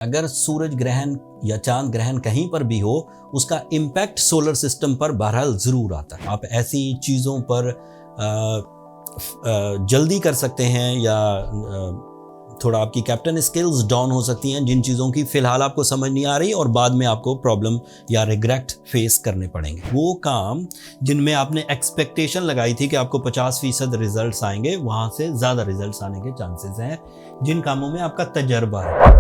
अगर सूरज ग्रहण या चांद ग्रहण कहीं पर भी हो, उसका इम्पैक्ट सोलर सिस्टम पर बहरहाल ज़रूर आता है। आप ऐसी चीज़ों पर जल्दी कर सकते हैं या थोड़ा आपकी कैप्टन स्किल्स डाउन हो सकती हैं, जिन चीज़ों की फ़िलहाल आपको समझ नहीं आ रही और बाद में आपको प्रॉब्लम या रिग्रेट फेस करने पड़ेंगे। वो काम जिनमें आपने एक्सपेक्टेशन लगाई थी कि आपको 50% रिजल्ट्स आएंगे, वहाँ से ज़्यादा रिजल्ट्स आने के चांसेस हैं, जिन कामों में आपका तजर्बा है।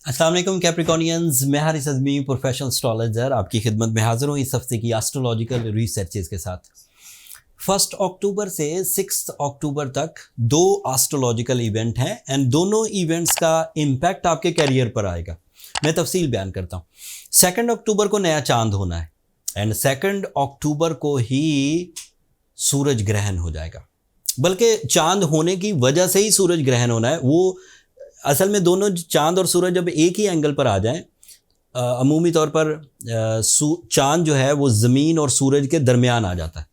अस्सलाम वालेकुम कैप्रिकॉनियंस, मैं हारिस अज़मी प्रोफेशनल एस्ट्रोलॉजर आपकी खिदमत में हाजिर हूँ इस हफ्ते की एस्ट्रोलॉजिकल रिसर्चेस के साथ। 1 अक्टूबर से 6 अक्टूबर तक 2 एस्ट्रोलॉजिकल इवेंट हैं एंड दोनों इवेंट्स का इम्पैक्ट आपके करियर पर आएगा। मैं तफसील बयान करता हूँ। 2 अक्टूबर को नया चांद होना है एंड 2 अक्टूबर को ही सूरज ग्रहण हो जाएगा, बल्कि चांद होने की वजह से ही सूरज ग्रहण होना है। वो असल में दोनों चांद और सूरज जब एक ही एंगल पर आ जाएं, अमूमी तौर पर चांद जो है वो ज़मीन और सूरज के दरमियान आ जाता है।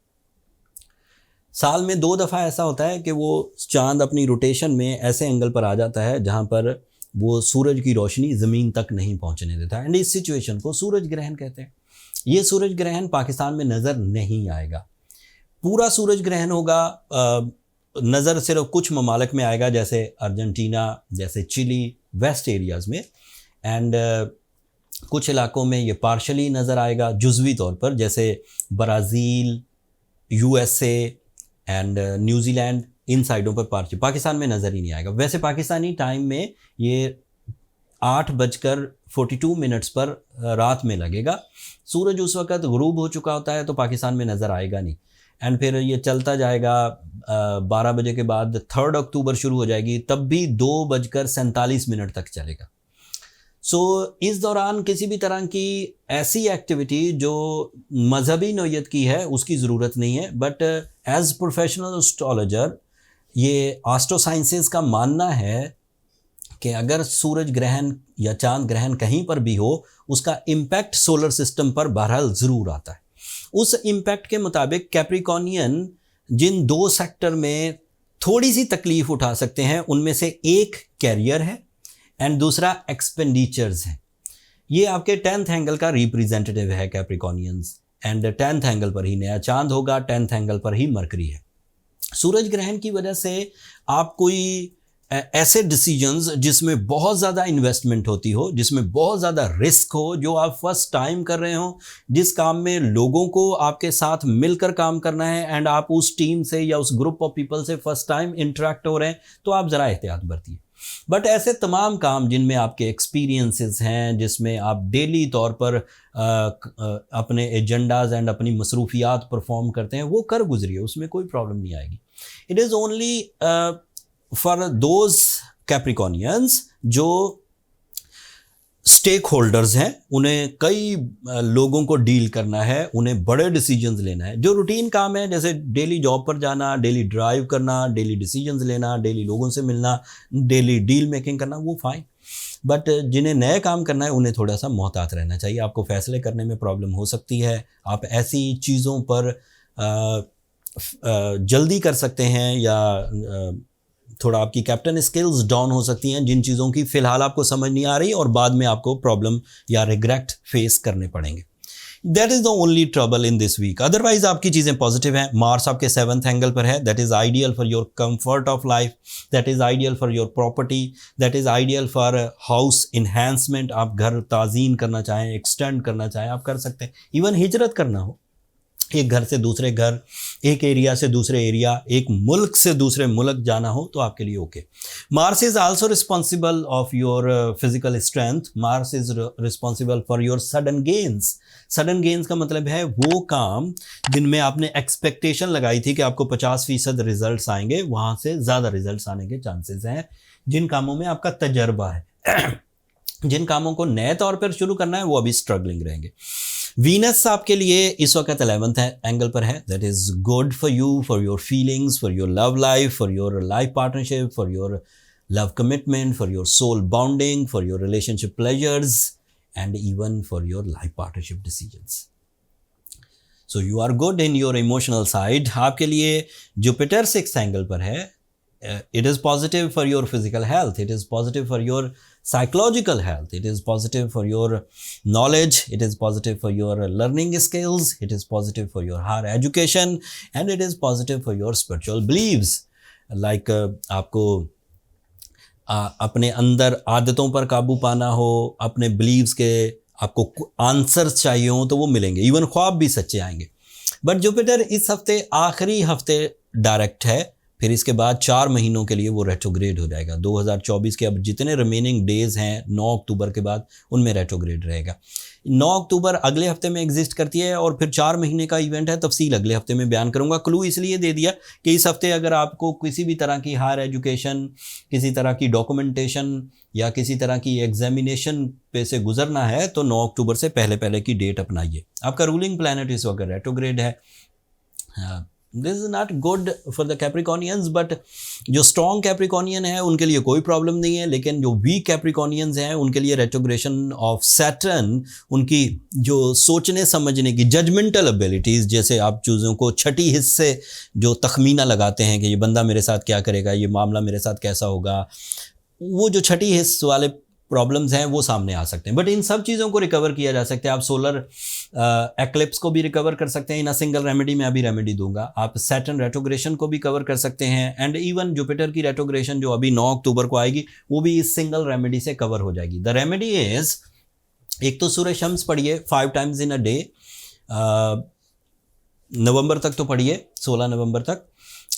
साल में 2 दफ़ा ऐसा होता है कि वो चांद अपनी रोटेशन में ऐसे एंगल पर आ जाता है जहाँ पर वो सूरज की रोशनी ज़मीन तक नहीं पहुँचने देता एंड इस सिचुएशन को सूरज ग्रहण कहते हैं। ये सूरज ग्रहण पाकिस्तान में नज़र नहीं आएगा। पूरा सूरज ग्रहण होगा नज़र सिर्फ कुछ ममालिक में आएगा, जैसे अर्जेंटीना, जैसे चिली, वेस्ट एरियाज़ में एंड कुछ इलाकों में ये पार्शली नज़र आएगा जुज़वी तौर पर, जैसे ब्राज़ील, यूएसए एंड न्यूजीलैंड, इन साइडों पर पाकिस्तान में नज़र ही नहीं आएगा। वैसे पाकिस्तानी टाइम में ये 8:42 पर रात में लगेगा। सूरज उस वक़्त गुरूब हो चुका होता है, तो पाकिस्तान में नज़र आएगा नहीं एंड फिर ये चलता जाएगा। 12 बजे के बाद 3 अक्टूबर शुरू हो जाएगी, तब भी 2:47 तक चलेगा। सो इस दौरान किसी भी तरह की ऐसी एक्टिविटी जो मजहबी नौयत की है उसकी ज़रूरत नहीं है, बट एज प्रोफेशनल एस्ट्रोलॉजर ये एस्ट्रो साइंसेस का मानना है कि अगर सूरज ग्रहण या चांद ग्रहण कहीं पर भी हो, उसका इम्पैक्ट सोलर सिस्टम पर बहरहाल ज़रूर आता है। उस इम्पैक्ट के मुताबिक कैप्रिकॉनियन जिन 2 सेक्टर में थोड़ी सी तकलीफ उठा सकते हैं, उनमें से एक कैरियर है एंड दूसरा एक्सपेंडिचर्स है। ये आपके 10th एंगल का रिप्रेजेंटेटिव है कैप्रिकॉनियंस एंड 10th एंगल पर ही नया चांद होगा, 10th एंगल पर ही मरकरी है। सूरज ग्रहण की वजह से आप कोई ऐसे डिसीजंस जिसमें बहुत ज़्यादा इन्वेस्टमेंट होती हो, जिसमें बहुत ज़्यादा रिस्क हो, जो आप फर्स्ट टाइम कर रहे हो, जिस काम में लोगों को आपके साथ मिलकर काम करना है एंड आप उस टीम से या उस ग्रुप ऑफ पीपल से फर्स्ट टाइम इंटरेक्ट हो रहे हैं, तो आप ज़रा एहतियात बरतिए। बट ऐसे तमाम काम जिनमें आपके एक्सपीरियंसेस हैं, जिसमें आप डेली तौर पर अपने एजेंडाज एंड अपनी मसरूफियात परफॉर्म करते हैं, वो कर गुजरिए, उसमें कोई प्रॉब्लम नहीं आएगी। It is only for those Capricornians जो स्टेक होल्डर्स हैं, उन्हें कई लोगों को डील करना है, उन्हें बड़े डिसीजंस लेना है। जो रूटीन काम है, जैसे डेली जॉब पर जाना, डेली ड्राइव करना, डेली डिसीजंस लेना, डेली लोगों से मिलना, डेली डील मेकिंग करना, वो फाइन। बट जिन्हें नए काम करना है, उन्हें थोड़ा सा मोहतात रहना चाहिए। आपको फैसले करने में प्रॉब्लम हो सकती है। आप ऐसी चीज़ों पर जल्दी कर सकते हैं या थोड़ा आपकी कैप्टन स्किल्स डाउन हो सकती हैं, जिन चीज़ों की फ़िलहाल आपको समझ नहीं आ रही और बाद में आपको प्रॉब्लम या रिग्रेट फेस करने पड़ेंगे। That is the only trouble in this week. Otherwise आपकी चीज़ें पॉजिटिव हैं। मार्स आपके 7th एंगल पर है, that is ideal for your comfort of life, that is ideal for your property, that is ideal for house enhancement. आप घर ताज़ीन करना चाहें, एक्सटेंड करना चाहें, आप कर सकते हैं। इवन हिजरत करना हो, एक घर से दूसरे घर, एक एरिया से दूसरे एरिया, एक मुल्क से दूसरे मुल्क जाना हो, तो आपके लिए okay. Mars is also responsible of your physical strength. Mars is responsible for your sudden gains. Sudden gains का मतलब है वो काम जिनमें आपने एक्सपेक्टेशन लगाई थी कि आपको 50% रिजल्ट्स आएंगे, वहाँ से ज़्यादा रिजल्ट्स आने के चांसेस हैं, जिन कामों में आपका तजर्बा है। जिन कामों को नए तौर पर शुरू करना है, वो अभी स्ट्रगलिंग रहेंगे। वीनस आपके लिए इस वक्त 11th एंगल पर है, that is good for you, for your feelings, for your love life, for your life partnership, for your love commitment, for your soul bonding, for your relationship pleasures and even for your life partnership decisions. So you are good in your emotional side. आपके लिए Jupiter 6th angle पर है। It is positive for your physical health, it is positive for your psychological health, it is positive for your knowledge, it is positive for your learning skills, it is positive for your higher education, and it is positive for your spiritual beliefs. Like आपको अपने अंदर आदतों पर काबू पाना हो, अपने beliefs के आपको आंसर्स चाहिए हो तो वो मिलेंगे, इवन ख्वाब भी सच्चे आएंगे। बट जुपिटर इस हफ्ते आखिरी हफ्ते डायरेक्ट है, फिर इसके बाद 4 महीनों के लिए वो रेट्रोग्रेड हो जाएगा। 2024 के अब जितने रिमेनिंग डेज हैं 9 अक्टूबर के बाद उनमें रेट्रोग्रेड रहेगा। 9 अक्टूबर अगले हफ्ते में एग्जिस्ट करती है और फिर 4 महीने का इवेंट है, तफसील अगले हफ्ते में बयान करूंगा। क्लू इसलिए दे दिया कि इस हफ्ते अगर आपको किसी भी तरह की हायर एजुकेशन, किसी तरह की डॉक्यूमेंटेशन या किसी तरह की एग्जामिनेशन पे से गुजरना है तो 9 अक्टूबर से पहले की डेट अपनाइए। आपका रूलिंग प्लैनेट इस वक्त रेट्रोग्रेड है। This is not good for the Capricornians, but जो स्ट्रॉन्ग कैप्रिकॉनियन है उनके लिए कोई प्रॉब्लम नहीं है, लेकिन जो वीक कैप्रिकॉनियंस हैं उनके लिए रेट्रोग्रेशन ऑफ सैटर्न, उनकी जो सोचने समझने की जजमेंटल एबिलिटीज़, जैसे आप चीज़ों को छठी हिस्से जो तखमीना लगाते हैं कि ये बंदा मेरे साथ क्या करेगा, ये मामला मेरे साथ कैसा होगा, वो जो छठी हिस्स वाले प्रॉब्लम्स हैं वो सामने आ सकते हैं। बट इन सब चीज़ों को रिकवर किया जा सकता है। आप सोलर एक्लिप्स को भी रिकवर कर सकते हैं इन अ सिंगल रेमेडी, मैं अभी रेमेडी दूंगा। आप सैटर्न रेट्रोग्रेशन को भी कवर कर सकते हैं, एंड इवन जुपिटर की रेट्रोग्रेशन जो अभी 9 अक्टूबर को आएगी वो भी इस सिंगल रेमेडी से कवर हो जाएगी। द रेमेडी इज़, एक तो सूरज शम्स पढ़िए 5 times इन अ डे, नवंबर तक तो पढ़िए, 16 नवंबर तक।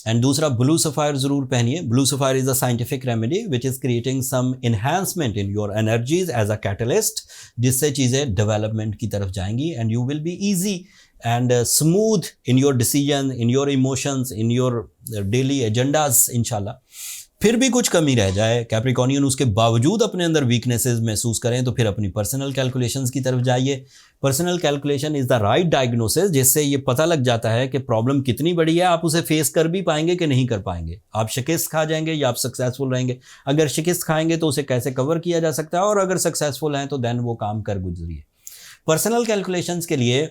एंड दूसरा ब्लू सफ़ायर ज़रूर पहनिए। Blue sapphire is a scientific remedy which is creating some enhancement in your energies as a catalyst, जिससे चीज़ें डेवलपमेंट की तरफ जाएंगी and you will be easy and smooth in your decision, in your emotions, in your daily agendas इंशाल्लाह। फिर भी कुछ कमी रह जाए कैप्रिकॉनियन, उसके बावजूद अपने अंदर वीकनेसेस महसूस करें तो फिर अपनी पर्सनल कैलकुलेशंस की तरफ जाइए। Personal calculation is the right diagnosis, जिससे ये पता लग जाता है कि प्रॉब्लम कितनी बड़ी है, आप उसे फेस कर भी पाएंगे कि नहीं कर पाएंगे, आप शिकस्त खा जाएंगे या आप सक्सेसफुल रहेंगे। अगर शिकस्त खाएंगे तो उसे कैसे कवर किया जा सकता है, और अगर सक्सेसफुल हैं तो देन वो काम कर गुजरिए। पर्सनल कैलकुलेशंस के लिए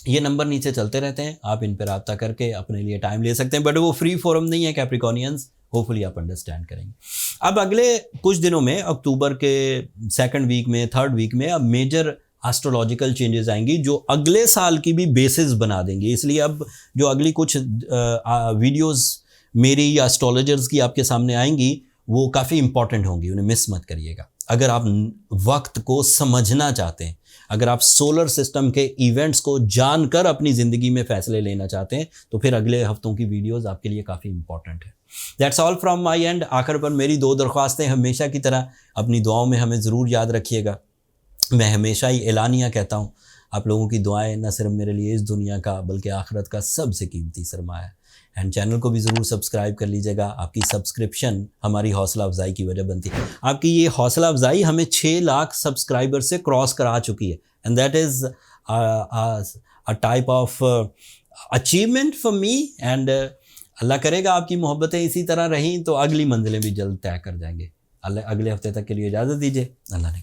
ये नंबर नीचे चलते रहते हैं, आप इन पर रब्ता करके अपने लिए टाइम ले सकते हैं, बट वो फ्री फोरम नहीं है कैप्रिकॉनियंस, होपफुली आप अंडरस्टैंड करेंगे। अब अगले कुछ दिनों में, अक्टूबर के 2nd वीक में, 3rd वीक में, अब मेजर एस्ट्रोलॉजिकल चेंजेस आएंगी जो अगले साल की भी बेसिस बना देंगी। इसलिए अब जो अगली कुछ वीडियोस मेरी या एस्ट्रोलॉजर्स की आपके सामने आएंगी वो काफ़ी इंपॉर्टेंट होंगी, उन्हें मिस मत करिएगा। अगर आप वक्त को समझना चाहते हैं, अगर आप सोलर सिस्टम के इवेंट्स को जानकर अपनी ज़िंदगी में फ़ैसले लेना चाहते हैं तो फिर अगले हफ्तों की वीडियोस आपके लिए काफ़ी इंपॉर्टेंट है। That's all from my and. आखिर पर मेरी 2 दरख्वास्तें, हमेशा की तरह अपनी दुआओं में हमें ज़रूर याद रखिएगा। मैं हमेशा ही एलानिया कहता हूँ, आप लोगों की दुआएं न सिर्फ मेरे लिए इस दुनिया का बल्कि आखिरत का सबसे कीमती सरमाया है। एंड चैनल को भी ज़रूर सब्सक्राइब कर लीजिएगा। आपकी सब्सक्रिप्शन हमारी हौसला अफजाई की वजह बनती है। आपकी ये हौसला अफजाई हमें 6 लाख सब्सक्राइबर से क्रॉस करा चुकी है, and that is a type of achievement for me. And Allah करेगा आपकी मोहब्बतें इसी तरह रहीं तो अगली मंजिलें भी जल्द तय कर जाएंगे। अगले हफ्ते तक के लिए इजाज़त दीजिए। अल्लाह ने